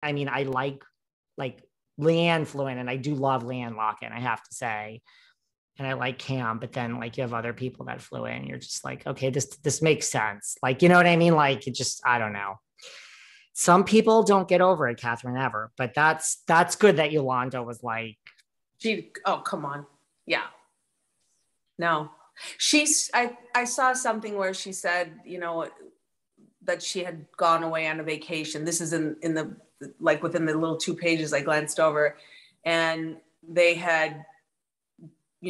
I mean, I like Leanne flew in, and I do love Leanne Locken, I have to say. And I like Cam, but then like you have other people that flew in. You're just like, okay, this makes sense. Like, you know what I mean? Like it just, I don't know. Some people don't get over it, Kathryn, ever, but that's good that Yolanda was like, oh, come on. Yeah. No, I saw something where she said, that she had gone away on a vacation. This is in the, like within the little 2 pages I glanced over, and they had,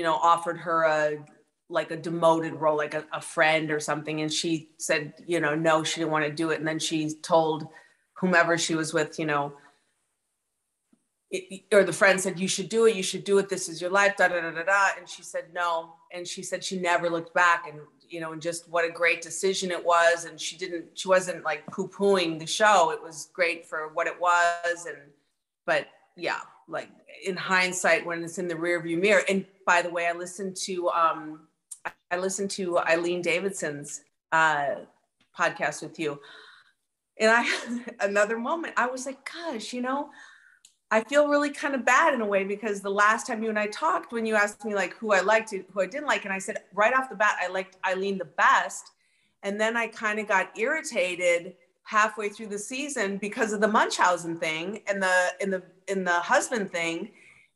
offered her a demoted role, like a friend or something. And she said, no, she didn't want to do it. And then she told whomever she was with, or the friend said, you should do it. You should do it. This is your life. Da, da, da, da, da. And she said, no. And she said, she never looked back, and, and just what a great decision it was. And she wasn't like poo-pooing the show. It was great for what it was. But yeah, like in hindsight, when it's in the rearview mirror. And by the way, I listened to Eileen Davidson's podcast with you. And another moment, I was like, gosh, I feel really kind of bad in a way, because the last time you and I talked, when you asked me like who I liked, who I didn't like, and I said right off the bat, I liked Eileen the best. And then I kind of got irritated halfway through the season because of the Munchausen thing and the husband thing.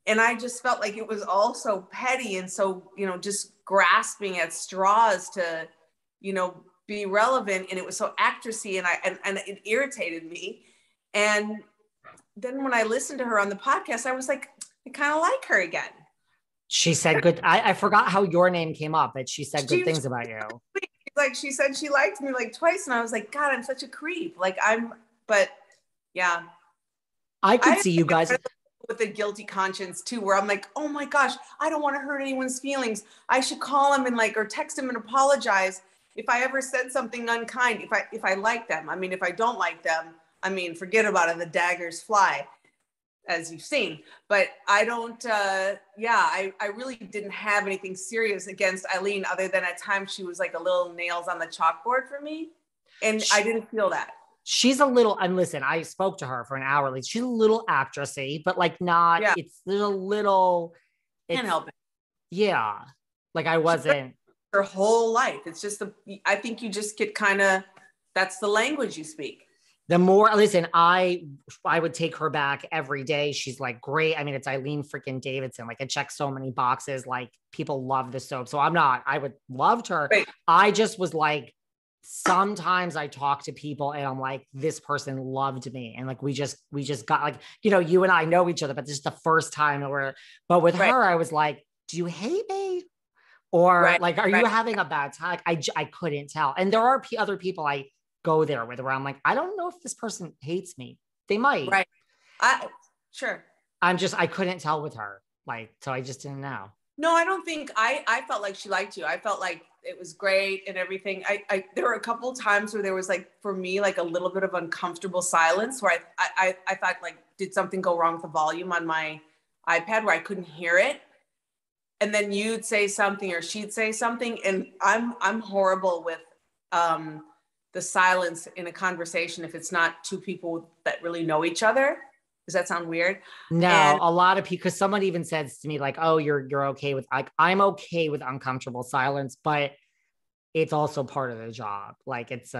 And I just felt like it was all so petty and so, just grasping at straws to, be relevant. And it was so actressy, and it irritated me. And then when I listened to her on the podcast, I was like, I kind of like her again. She said good. I forgot how your name came up, but she said good things about you. Like she said she liked me like twice, and I was like, God, I'm such a creep. But yeah. I could see you guys with a guilty conscience too, where I'm like, oh my gosh, I don't want to hurt anyone's feelings. I should call him and or text him and apologize if I ever said something unkind, if I like them. I mean, if I don't like them, forget about it. The daggers fly, as you've seen. But I don't, I really didn't have anything serious against Eileen, other than at times she was like a little nails on the chalkboard for me. And I didn't feel that. She's a little, and listen, I spoke to her for an hour. Like she's a little actressy, but like not, yeah. There's a little. Can't help it. Yeah. Like I wasn't. Her whole life. It's just, I think you just get that's the language you speak. The more, listen, I would take her back every day. She's like, great. I mean, it's Eileen freaking Davidson. Like it checks so many boxes. Like people love the soap. So I would loved her. Right. I just was like, sometimes I talk to people and I'm like, this person loved me. And like, we just got like, you and I know each other, but this is the first time but with her, I was like, do you hate me? Or like, are you having a bad time? I couldn't tell. And there are other people I go there with where I'm like, I don't know if this person hates me. They might. Right. Sure. I couldn't tell with her. Like, so I just didn't know. No, I don't think I felt like she liked you. I felt like it was great and everything. There were a couple of times where there was like, for me, like a little bit of uncomfortable silence where I thought like, did something go wrong with the volume on my iPad where I couldn't hear it? And then you'd say something or she'd say something. And I'm horrible with the silence in a conversation if it's not two people that really know each other. Does that sound weird? No, a lot of people, because someone even says to me like, oh, you're okay with, like, I'm okay with uncomfortable silence, but it's also part of the job. Like it's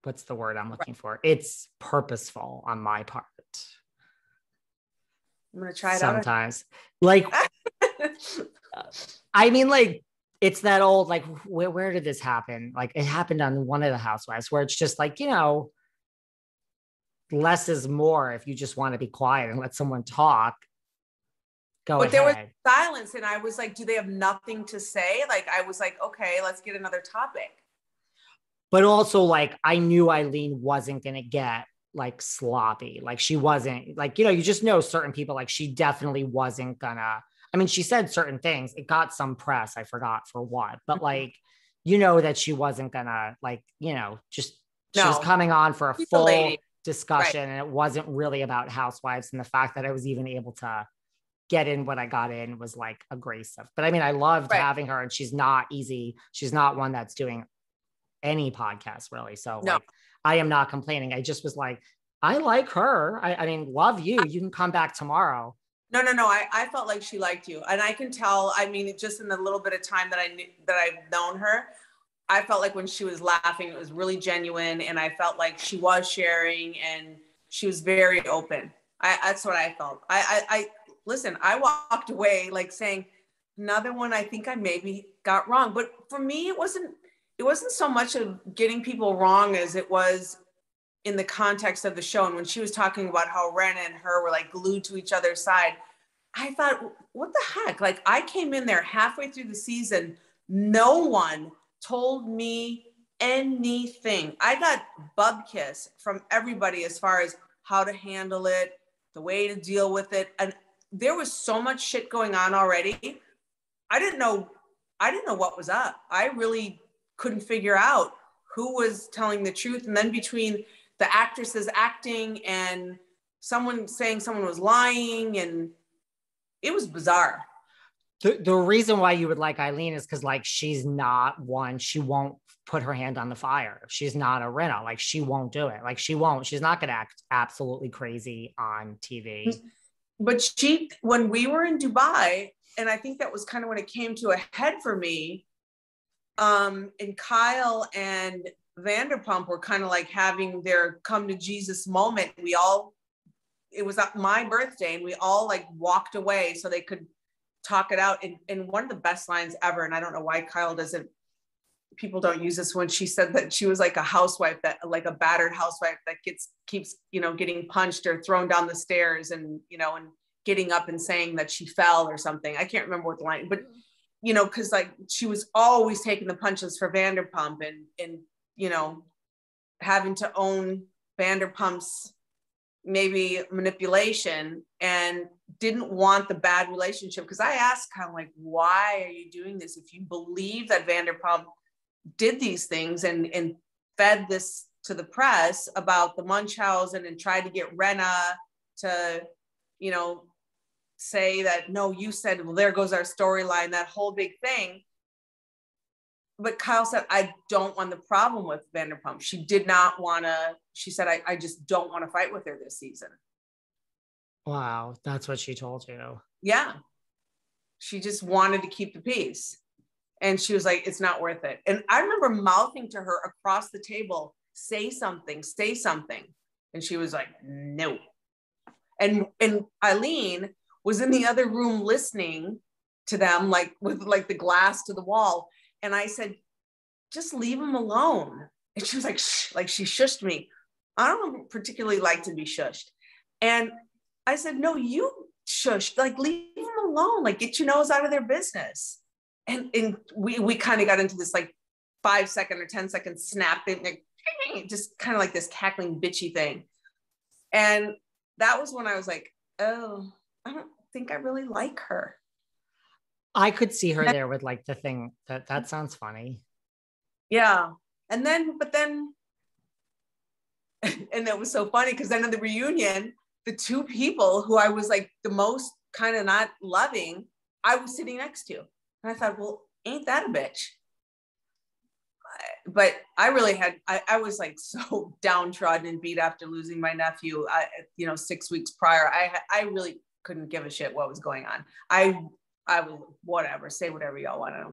what's the word I'm looking for? It's purposeful on my part. I'm going to try it sometimes. Like, I mean, like, it's that old, like, where did this happen? Like it happened on one of the Housewives where it's just like, less is more. If you just want to be quiet and let someone talk, go ahead. But there was silence and I was like, do they have nothing to say? Like, I was like, okay, let's get another topic. But also like, I knew Eileen wasn't going to get like sloppy. Like she wasn't like, you just know certain people, like she definitely wasn't gonna, I mean, she said certain things. It got some press. I forgot for what, but like, that she wasn't gonna like, she was coming on for a full discussion and it wasn't really about Housewives, and the fact that I was even able to get in what I got in was like abrasive. But I mean, I loved having her, and she's not easy. She's not one that's doing any podcast really. So like, I am not complaining. I just was like, I like her. I mean, love you. You can come back tomorrow. No. I felt like she liked you. And I can tell, I mean, just in the little bit of time that I've known her, I felt like when she was laughing, it was really genuine. And I felt like she was sharing and she was very open. That's what I felt. I listen, I walked away like saying, another one I think I maybe got wrong. But for me, it wasn't so much of getting people wrong as it was in the context of the show. And when she was talking about how Ren and her were like glued to each other's side, I thought, what the heck? Like, I came in there halfway through the season. No one told me anything. I got bub kiss from everybody as far as how to handle it, the way to deal with it. And there was so much shit going on already. I didn't know what was up. I really couldn't figure out who was telling the truth. And then between the actresses acting and someone saying someone was lying, and it was bizarre. The reason why you would like Eileen is because like she's not one, she won't put her hand on the fire. She's not a Rinna. Like she won't do it. Like she's not going to act absolutely crazy on TV. But when we were in Dubai, and I think that was kind of when it came to a head for me, and Kyle and Vanderpump were kind of like having their come to Jesus moment. It was my birthday and we all like walked away so they could talk it out. And one of the best lines ever, and I don't know why people don't use this, when she said that she was like a housewife, that like a battered housewife that keeps, getting punched or thrown down the stairs and getting up and saying that she fell or something. I can't remember what the line, but because like she was always taking the punches for Vanderpump and having to own Vanderpump's maybe manipulation and didn't want the bad relationship. Because I asked kind of like, why are you doing this? If you believe that Vanderpump did these things and fed this to the press about the Munchausen and tried to get Rinna to, say that, no, you said, well, there goes our storyline, that whole big thing. But Kyle said, I don't want the problem with Vanderpump. She did not want to, she said, I just don't want to fight with her this season. Wow. That's what she told you. Yeah. She just wanted to keep the peace. And she was like, it's not worth it. And I remember mouthing to her across the table, say something. And she was like, no. And Eileen was in the other room listening to them, like with like the glass to the wall. And I said, just leave him alone. And she was like, shh, like she shushed me. I don't particularly like to be shushed. And I said, no, you shush, like leave them alone, like get your nose out of their business. And we kind of got into this like 5 second or 10-second snap thing, like, just kind of like this cackling bitchy thing. And that was when I was like, oh, I don't think I really like her. I could see her there with like the thing that sounds funny. Yeah. And then and that was so funny because then in the reunion, the two people who I was like the most kind of not loving, I was sitting next to. And I thought, well, ain't that a bitch? But I really I was like so downtrodden and beat after losing my nephew, 6 weeks prior. I really couldn't give a shit what was going on. I was whatever, say whatever y'all want to.